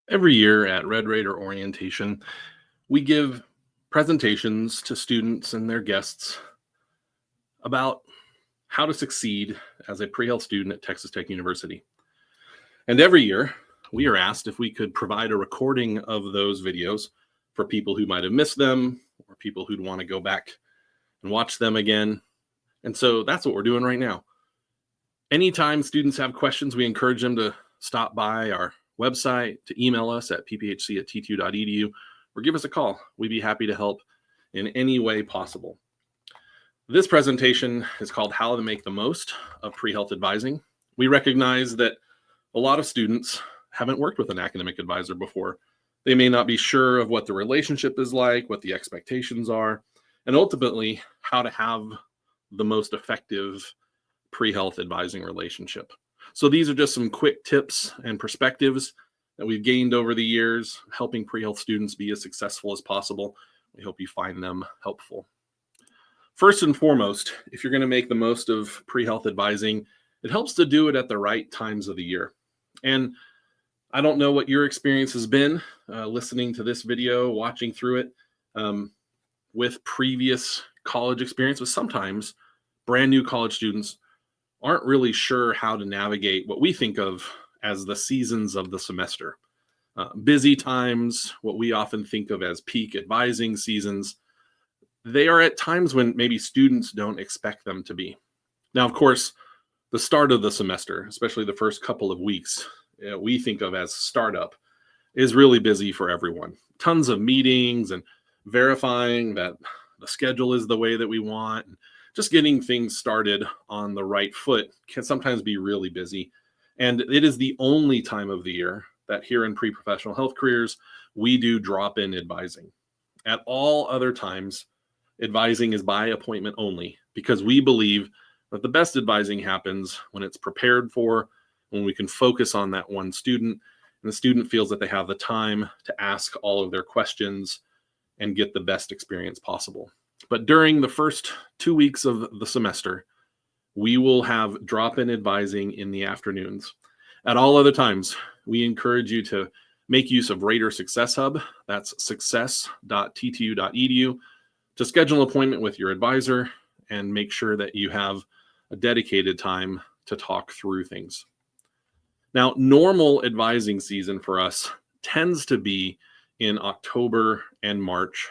Every year at Red Raider orientation, we give presentations to students and their guests about how to succeed as a pre-health student at Texas Tech University. And every year, we are asked if we could provide a recording of those videos for people who might have missed them or people who'd want to go back and watch them again. And so that's what we're doing right now. Anytime students have questions, we encourage them to stop by our website, to email us at pphc@ttu.edu, or give us a call. We'd be happy to help in any way possible. This presentation is called How to Make the Most of Pre-Health Advising. We recognize that a lot of students haven't worked with an academic advisor before. They may not be sure of what the relationship is like, what the expectations are, and ultimately how to have the most effective pre-health advising relationship. So these are just some quick tips and perspectives that we've gained over the years, helping pre-health students be as successful as possible. We hope you find them helpful. First and foremost, if you're going to make the most of pre-health advising, it helps to do it at the right times of the year. And I don't know what your experience has been listening to this video, watching through it with previous college experience, but sometimes brand new college students aren't really sure how to navigate what we think of as the seasons of the semester. Busy times, what we often think of as peak advising seasons, they are at times when maybe students don't expect them to be. Now, of course, the start of the semester, especially the first couple of weeks, we think of as startup, is really busy for everyone. Tons of meetings and verifying that the schedule is the way that we want. Just getting things started on the right foot can sometimes be really busy. And it is the only time of the year that here in pre-professional health careers, we do drop-in advising. At all other times, advising is by appointment only because we believe that the best advising happens when it's prepared for, when we can focus on that one student, and the student feels that they have the time to ask all of their questions and get the best experience possible. But during the first 2 weeks of the semester, we will have drop-in advising in the afternoons. At all other times, we encourage you to make use of Raider Success Hub. That's success.ttu.edu to schedule an appointment with your advisor and make sure that you have a dedicated time to talk through things. Now, normal advising season for us tends to be in October and March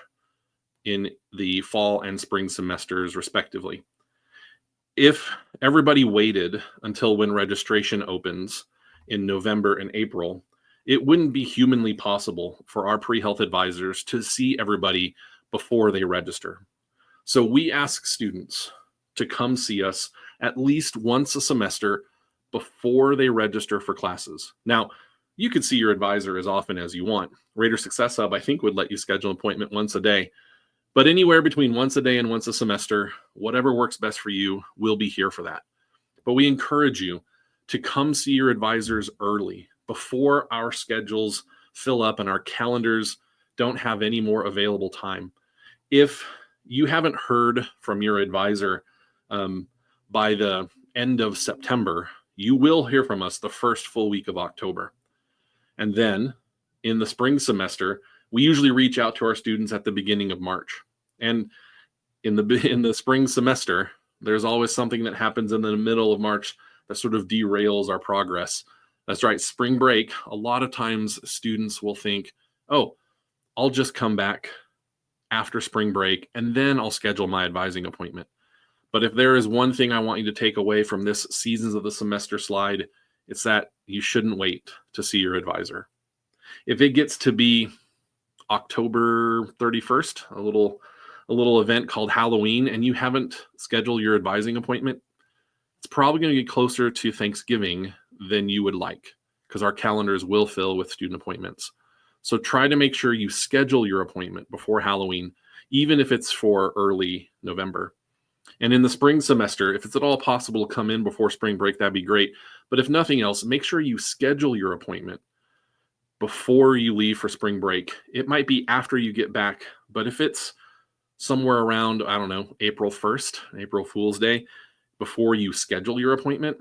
in the fall and spring semesters, respectively. If everybody waited until when registration opens in November and April, it wouldn't be humanly possible for our pre-health advisors to see everybody before they register. So we ask students to come see us at least once a semester before they register for classes. Now, you could see your advisor as often as you want. Raider Success Hub, I think, would let you schedule an appointment once a day. But anywhere between once a day and once a semester, whatever works best for you, we'll be here for that. But we encourage you to come see your advisors early before our schedules fill up and our calendars don't have any more available time. If you haven't heard from your advisor by the end of September, you will hear from us the first full week of October. And then in the spring semester, we usually reach out to our students at the beginning of March. And in the spring semester, there's always something that happens in the middle of March that sort of derails our progress. That's right, spring break, a lot of times students will think, oh, I'll just come back after spring break and then I'll schedule my advising appointment. But if there is one thing I want you to take away from this seasons of the semester slide, it's that you shouldn't wait to see your advisor. If it gets to be October 31st, a little event called Halloween, and you haven't scheduled your advising appointment, it's probably going to get closer to Thanksgiving than you would like because our calendars will fill with student appointments. So try to make sure you schedule your appointment before Halloween, even if it's for early November. And in the spring semester, if it's at all possible to come in before spring break, that'd be great. But if nothing else, make sure you schedule your appointment before you leave for spring break. It might be after you get back, but if it's somewhere around, I don't know, April 1st, April Fool's Day, before you schedule your appointment,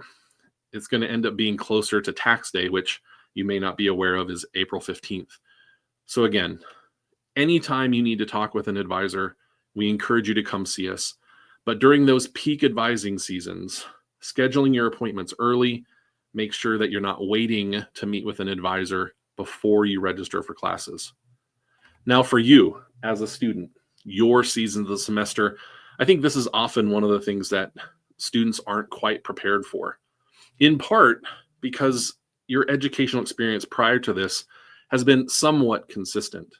it's going to end up being closer to tax day, which you may not be aware of is April 15th. So again, anytime you need to talk with an advisor, we encourage you to come see us. But during those peak advising seasons, scheduling your appointments early, make sure that you're not waiting to meet with an advisor before you register for classes. Now, for you as a student, your season of the semester, I think this is often one of the things that students aren't quite prepared for, in part because your educational experience prior to this has been somewhat consistent.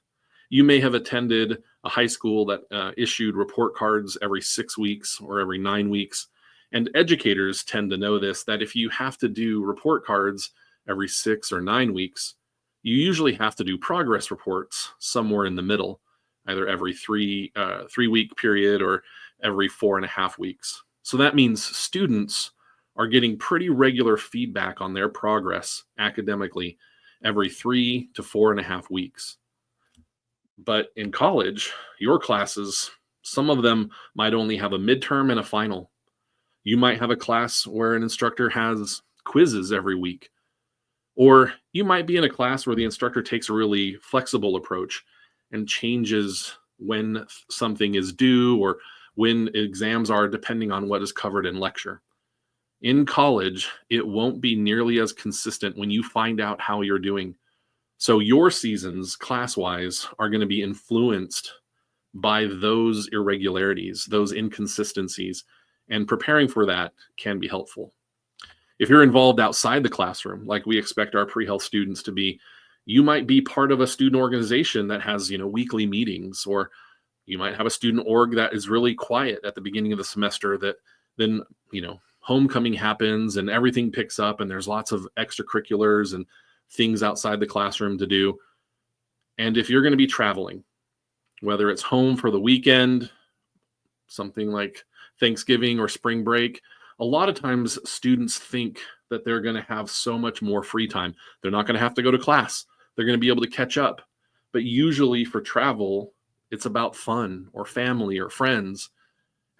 You may have attended a high school that issued report cards every 6 weeks or every 9 weeks. And educators tend to know this, that if you have to do report cards every 6 or 9 weeks, you usually have to do progress reports somewhere in the middle, either every 3-week period or every 4.5 weeks. So that means students are getting pretty regular feedback on their progress academically every 3 to 4.5 weeks. But in college, your classes, some of them might only have a midterm and a final. You might have a class where an instructor has quizzes every week. Or you might be in a class where the instructor takes a really flexible approach and changes when something is due or when exams are, depending on what is covered in lecture. In college, it won't be nearly as consistent when you find out how you're doing. So your seasons, class-wise, are going to be influenced by those irregularities, those inconsistencies, and preparing for that can be helpful. If you're involved outside the classroom, like we expect our pre-health students to be, you might be part of a student organization that has, weekly meetings, or you might have a student org that is really quiet at the beginning of the semester that then, homecoming happens and everything picks up and there's lots of extracurriculars and things outside the classroom to do. And if you're going to be traveling, whether it's home for the weekend, something like Thanksgiving or spring break, a lot of times students think that they're going to have so much more free time. They're not going to have to go to class. They're going to be able to catch up. But usually for travel, it's about fun or family or friends.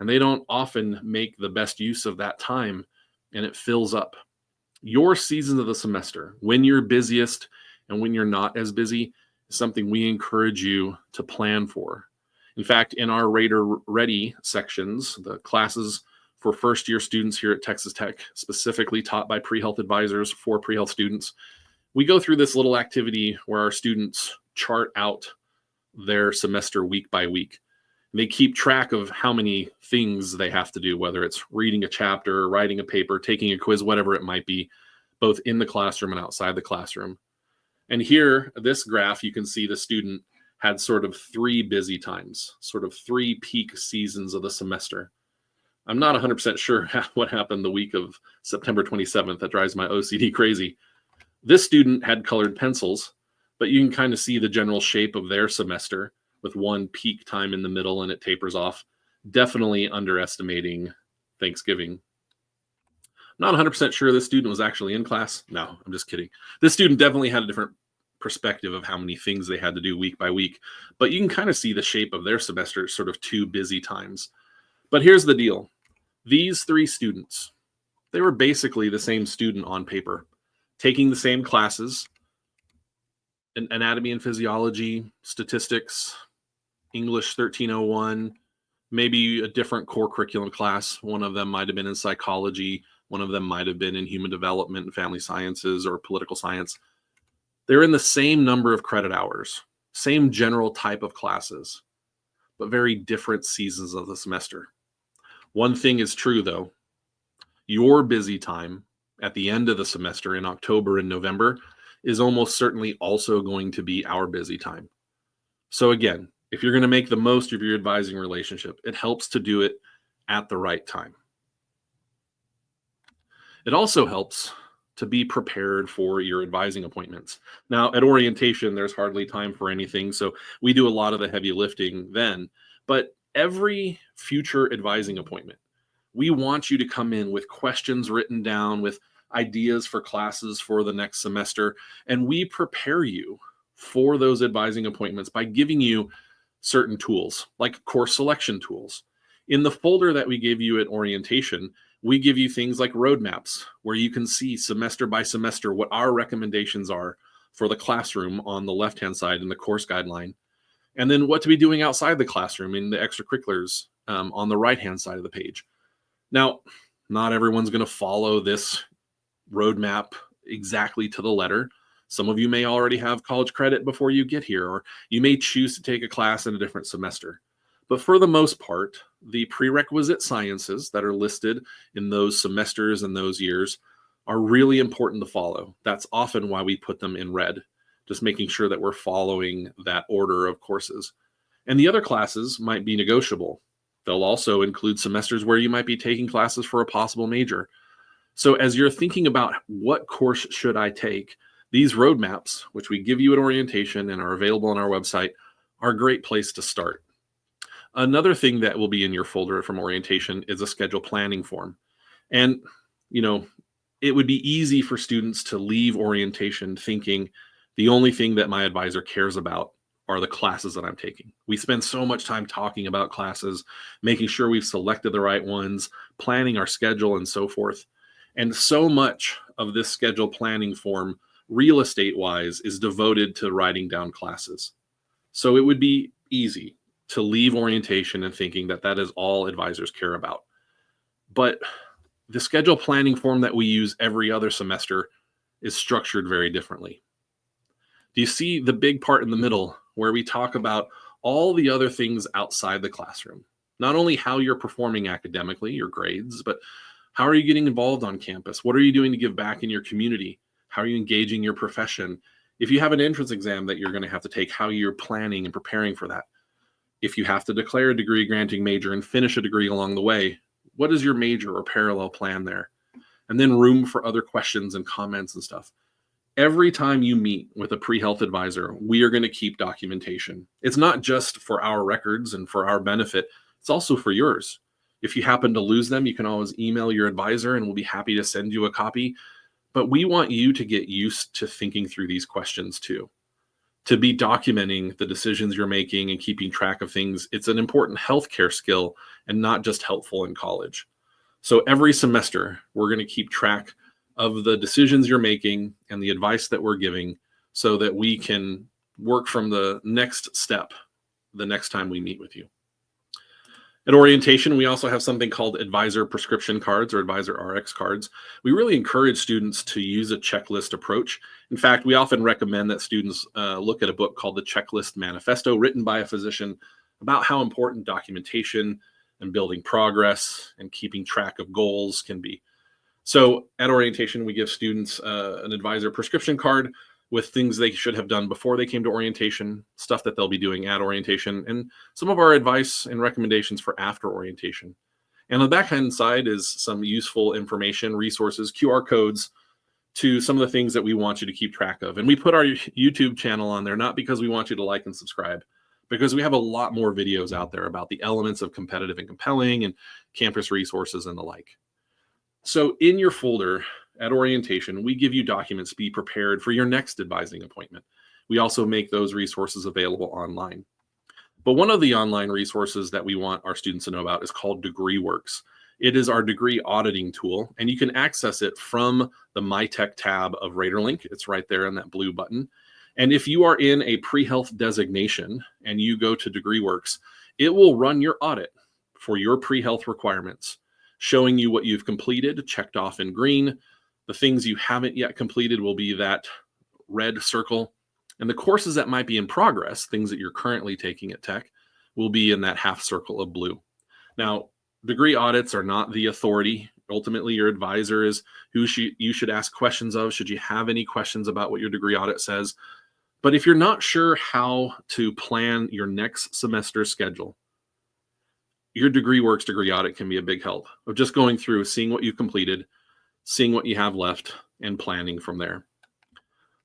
And they don't often make the best use of that time, and it fills up. Your season of the semester, when you're busiest and when you're not as busy, is something we encourage you to plan for. In fact, in our Rater Ready sections, the classes for first-year students here at Texas Tech, specifically taught by pre-health advisors for pre-health students, we go through this little activity where our students chart out their semester week by week. They keep track of how many things they have to do, whether it's reading a chapter, writing a paper, taking a quiz, whatever it might be, both in the classroom and outside the classroom. And here, this graph, you can see the student had sort of 3 busy times, sort of 3 peak seasons of the semester. I'm not 100% sure what happened the week of September 27th. That drives my OCD crazy. This student had colored pencils, but you can kind of see the general shape of their semester with one peak time in the middle and it tapers off. Definitely underestimating Thanksgiving. Not 100% sure this student was actually in class. No, I'm just kidding. This student definitely had a different perspective of how many things they had to do week by week, but you can kind of see the shape of their semester, sort of 2 busy times. But here's the deal. These 3 students, they were basically the same student on paper, taking the same classes, anatomy and physiology, statistics, English 1301, maybe a different core curriculum class. One of them might have been in psychology. One of them might have been in human development and family sciences or political science. They're in the same number of credit hours, same general type of classes, but very different seasons of the semester. One thing is true, though. Your busy time at the end of the semester in October and November is almost certainly also going to be our busy time. So again, if you're going to make the most of your advising relationship, it helps to do it at the right time. It also helps to be prepared for your advising appointments. Now, at orientation, there's hardly time for anything, so we do a lot of the heavy lifting then. But every future advising appointment, we want you to come in with questions written down, with ideas for classes for the next semester, and we prepare you for those advising appointments by giving you certain tools, like course selection tools. In the folder that we gave you at orientation, We give you things like roadmaps where you can see semester by semester what our recommendations are for the classroom on the left-hand side in the course guideline, and then what to be doing outside the classroom in the extracurriculars on the right-hand side of the page. Now, not everyone's going to follow this roadmap exactly to the letter. Some of you may already have college credit before you get here, or you may choose to take a class in a different semester. But for the most part, the prerequisite sciences that are listed in those semesters and those years are really important to follow. That's often why we put them in red, just making sure that we're following that order of courses. And the other classes might be negotiable. They'll also include semesters where you might be taking classes for a possible major. So as you're thinking about what course should I take, these roadmaps, which we give you at orientation and are available on our website, are a great place to start. Another thing that will be in your folder from orientation is a schedule planning form. And, it would be easy for students to leave orientation thinking the only thing that my advisor cares about are the classes that I'm taking. We spend so much time talking about classes, making sure we've selected the right ones, planning our schedule and so forth. And so much of this schedule planning form, real estate wise, is devoted to writing down classes. So it would be easy to leave orientation and thinking that that is all advisors care about. But the schedule planning form that we use every other semester is structured very differently. Do you see the big part in the middle where we talk about all the other things outside the classroom? Not only how you're performing academically, your grades, but how are you getting involved on campus? What are you doing to give back in your community? How are you engaging your profession? If you have an entrance exam that you're going to have to take, how you're planning and preparing for that. If you have to declare a degree granting major and finish a degree along the way, what is your major or parallel plan there? And then room for other questions and comments and stuff. Every time you meet with a pre-health advisor, we are going to keep documentation. It's not just for our records and for our benefit. It's also for yours. If you happen to lose them, you can always email your advisor and we'll be happy to send you a copy. But we want you to get used to thinking through these questions too. To be documenting the decisions you're making and keeping track of things, it's an important healthcare skill and not just helpful in college. So every semester, we're going to keep track of the decisions you're making and the advice that we're giving so that we can work from the next step the next time we meet with you. At orientation, we also have something called advisor prescription cards or advisor RX cards. We really encourage students to use a checklist approach. In fact, we often recommend that students look at a book called The Checklist Manifesto, written by a physician, about how important documentation and building progress and keeping track of goals can be. So at orientation, we give students an advisor prescription card with things they should have done before they came to orientation, stuff that they'll be doing at orientation, and some of our advice and recommendations for after orientation. And on the backhand side is some useful information, resources, QR codes to some of the things that we want you to keep track of. And we put our YouTube channel on there, not because we want you to like and subscribe, because we have a lot more videos out there about the elements of competitive and compelling and campus resources and the like. So in your folder at orientation, we give you documents to be prepared for your next advising appointment. We also make those resources available online. But one of the online resources that we want our students to know about is called DegreeWorks. It is our degree auditing tool, and you can access it from the MyTech tab of RadarLink. It's right there in that blue button. And if you are in a pre-health designation and you go to DegreeWorks, it will run your audit for your pre-health requirements, showing you what you've completed, checked off in green. The things you haven't yet completed will be that red circle. And the courses that might be in progress, things that you're currently taking at Tech, will be in that half circle of blue. Now, degree audits are not the authority. Ultimately, your advisor is who you should ask questions of, should you have any questions about what your degree audit says. But if you're not sure how to plan your next semester schedule, your DegreeWorks degree audit can be a big help of just going through, seeing what you've completed, seeing what you have left, and planning from there.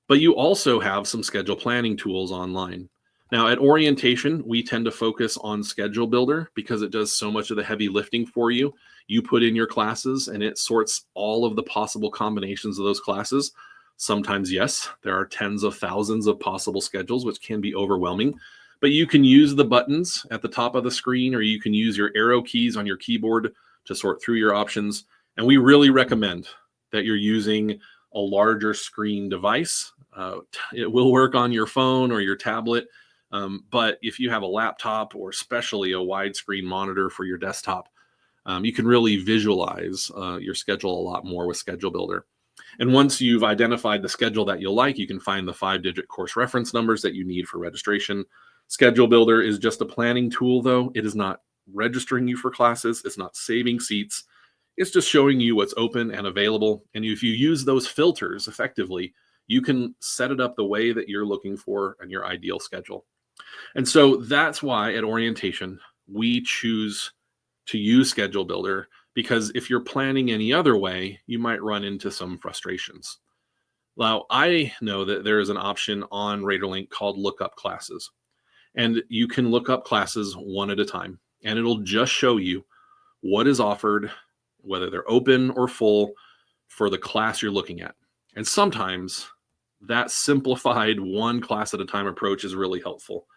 But you also have some schedule planning tools online. Now at orientation, we tend to focus on Schedule Builder because it does so much of the heavy lifting for you. You put in your classes and it sorts all of the possible combinations of those classes. Sometimes, yes, there are tens of thousands of possible schedules, which can be overwhelming. But you can use the buttons at the top of the screen, or you can use your arrow keys on your keyboard to sort through your options. And we really recommend that you're using a larger screen device. It will work on your phone or your tablet, but if you have a laptop or especially a widescreen monitor for your desktop, you can really visualize your schedule a lot more with Schedule Builder. And once you've identified the schedule that you'll like, you can find the 5-digit course reference numbers that you need for registration. Schedule Builder is just a planning tool, though. It is not registering you for classes. It's not saving seats. It's just showing you what's open and available. And if you use those filters effectively, you can set it up the way that you're looking for and your ideal schedule. And so that's why at orientation, we choose to use Schedule Builder, because if you're planning any other way, you might run into some frustrations. Now, I know that there is an option on RadarLink called Lookup Classes, and you can look up classes one at a time, and it'll just show you what is offered, whether they're open or full, for the class you're looking at. And sometimes that simplified one class at a time approach is really helpful.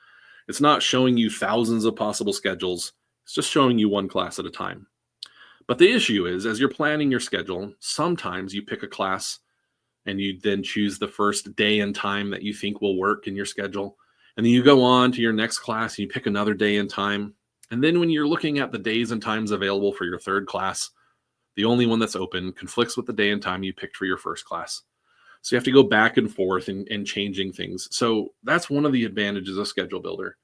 It's not showing you thousands of possible schedules. It's just showing you one class at a time. But the issue is, as you're planning your schedule, sometimes you pick a class and you then choose the first day and time that you think will work in your schedule. And then you go on to your next class and you pick another day and time. And then when you're looking at the days and times available for your third class, the only one that's open conflicts with the day and time you picked for your first class. So you have to go back and forth and changing things. So that's one of the advantages of Schedule Builder.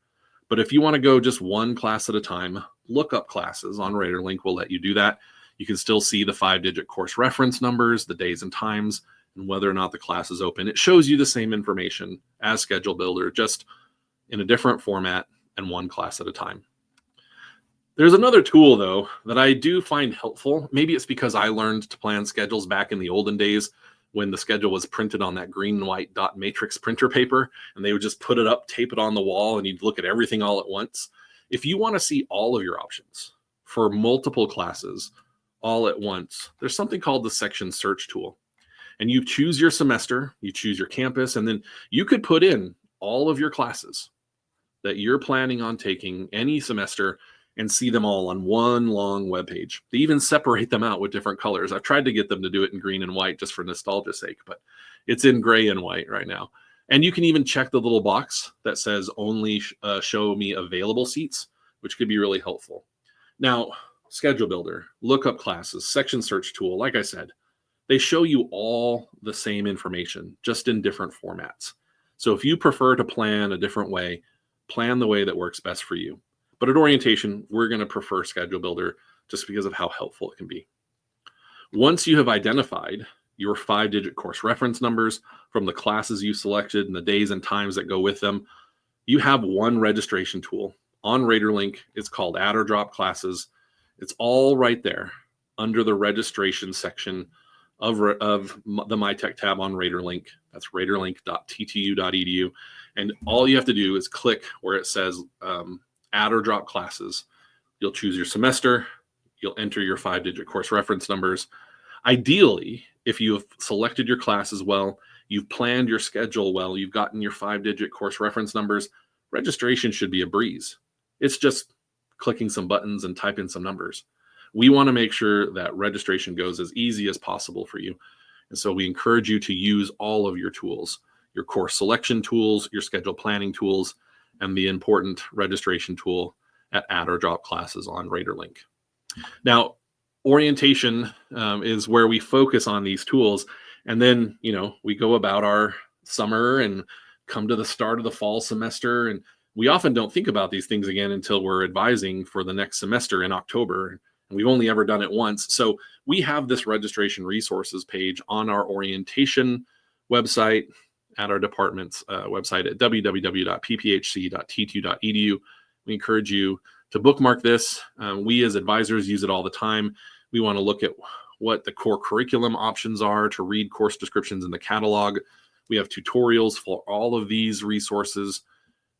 But if you want to go just one class at a time, Lookup Classes on RadarLink will let you do that. You can still see the 5-digit course reference numbers, the days and times, and whether or not the class is open. It shows you the same information as Schedule Builder, just in a different format and one class at a time. There's another tool, though, that I do find helpful. Maybe it's because I learned to plan schedules back in the olden days when the schedule was printed on that green and white dot matrix printer paper, and they would just put it up, tape it on the wall, and you'd look at everything all at once. If you want to see all of your options for multiple classes all at once, there's something called the section search tool. And you choose your semester, you choose your campus, and then you could put in all of your classes that you're planning on taking any semester and see them all on one long web page. They even separate them out with different colors. I've tried to get them to do it in green and white just for nostalgia's sake, but it's in gray and white right now. And you can even check the little box that says only show me available seats, which could be really helpful. Now, Schedule Builder, Lookup Classes, Section Search Tool, like I said, they show you all the same information, just in different formats. So if you prefer to plan a different way, plan the way that works best for you. But at orientation, we're going to prefer Schedule Builder just because of how helpful it can be. Once you have identified your 5-digit course reference numbers from the classes you selected and the days and times that go with them, you have one registration tool on RadarLink. It's called Add or Drop Classes. It's all right there under the registration section of the MyTech tab on RadarLink. That's radarlink.ttu.edu. And all you have to do is click where it says Add or Drop Classes. You'll choose your semester. You'll enter your 5-digit course reference numbers. Ideally, if you have selected your classes well, you've planned your schedule well, you've gotten your 5-digit course reference numbers, registration should be a breeze. It's just clicking some buttons and typing some numbers. We want to make sure that registration goes as easy as possible for you. And so we encourage you to use all of your tools, your course selection tools, your schedule planning tools, and the important registration tool at Add or Drop Classes on RadarLink. Now, orientation is where we focus on these tools, and then we go about our summer and come to the start of the fall semester, and we often don't think about these things again until we're advising for the next semester in October, and we've only ever done it once. So we have this registration resources page on our orientation website, at our department's website at www.pphc.ttu.edu. We encourage you to bookmark this. We as advisors use it all the time. We want to look at what the core curriculum options are to read course descriptions in the catalog. We have tutorials for all of these resources.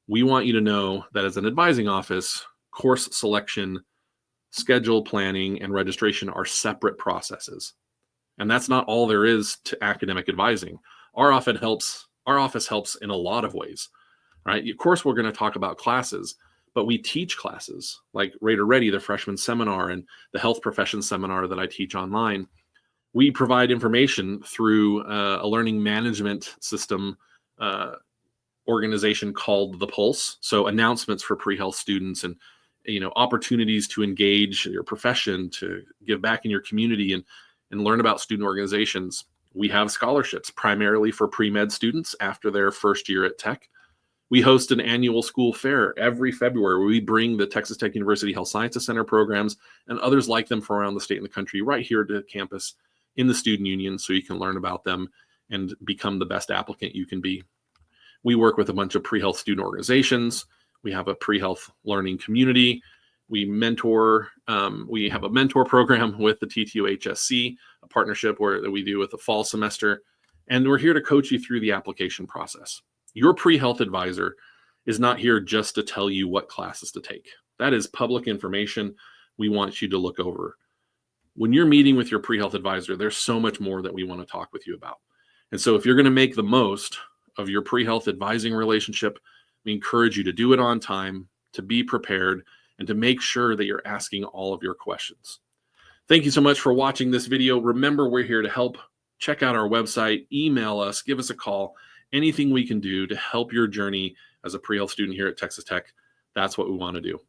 We want you to know that as an advising office, course selection, schedule planning, and registration are separate processes. And that's not all there is to academic advising. Our office helps in a lot of ways, right? Of course, we're going to talk about classes, but we teach classes like Raider Ready, the freshman seminar, and the health professions seminar that I teach online. We provide information through a learning management system organization called The Pulse. So announcements for pre-health students and opportunities to engage your profession, to give back in your community, and learn about student organizations. We have scholarships primarily for pre-med students after their first year at Tech. We host an annual school fair every February where we bring the Texas Tech University Health Sciences Center programs and others like them from around the state and the country right here to campus in the student union so you can learn about them and become the best applicant you can be. We work with a bunch of pre-health student organizations. We have a pre-health learning community. We mentor. We have a mentor program with the TTOHSC, a partnership that we do with the fall semester. And we're here to coach you through the application process. Your pre-health advisor is not here just to tell you what classes to take. That is public information we want you to look over. When you're meeting with your pre-health advisor, there's so much more that we want to talk with you about. And so if you're going to make the most of your pre-health advising relationship, we encourage you to do it on time, to be prepared, and to make sure that you're asking all of your questions. Thank you so much for watching this video. Remember, we're here to help. Check out our website, email us, give us a call. Anything we can do to help your journey as a pre-health student here at Texas Tech, that's what we want to do.